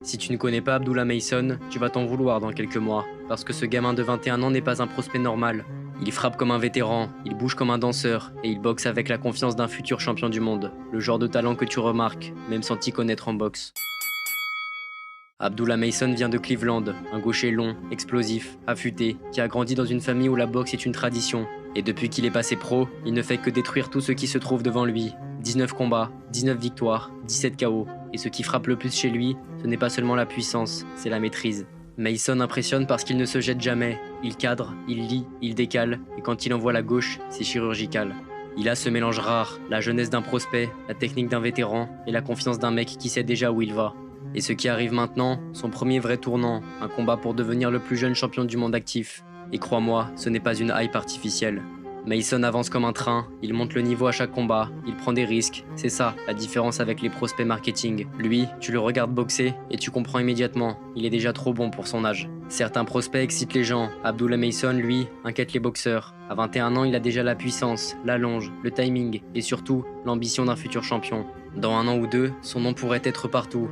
Si tu ne connais pas Abdullah Mason, tu vas t'en vouloir dans quelques mois, parce que ce gamin de 21 ans n'est pas un prospect normal. Il frappe comme un vétéran, il bouge comme un danseur, et il boxe avec la confiance d'un futur champion du monde. Le genre de talent que tu remarques, même sans t'y connaître en boxe. Abdullah Mason vient de Cleveland, un gaucher long, explosif, affûté, qui a grandi dans une famille où la boxe est une tradition. Et depuis qu'il est passé pro, il ne fait que détruire tout ce qui se trouve devant lui. 19 combats, 19 victoires, 17 KO. Et ce qui frappe le plus chez lui, ce n'est pas seulement la puissance, c'est la maîtrise. Mason impressionne parce qu'il ne se jette jamais. Il cadre, il lit, il décale, et quand il envoie la gauche, c'est chirurgical. Il a ce mélange rare, la jeunesse d'un prospect, la technique d'un vétéran et la confiance d'un mec qui sait déjà où il va. Et ce qui arrive maintenant, son premier vrai tournant, un combat pour devenir le plus jeune champion du monde actif. Et crois-moi, ce n'est pas une hype artificielle. Mason avance comme un train, il monte le niveau à chaque combat, il prend des risques, c'est ça la différence avec les prospects marketing. Lui, tu le regardes boxer et tu comprends immédiatement, il est déjà trop bon pour son âge. Certains prospects excitent les gens, Abdullah Mason, lui, inquiète les boxeurs. À 21 ans, il a déjà la puissance, la longe, le timing et surtout l'ambition d'un futur champion. Dans un an ou deux, son nom pourrait être partout.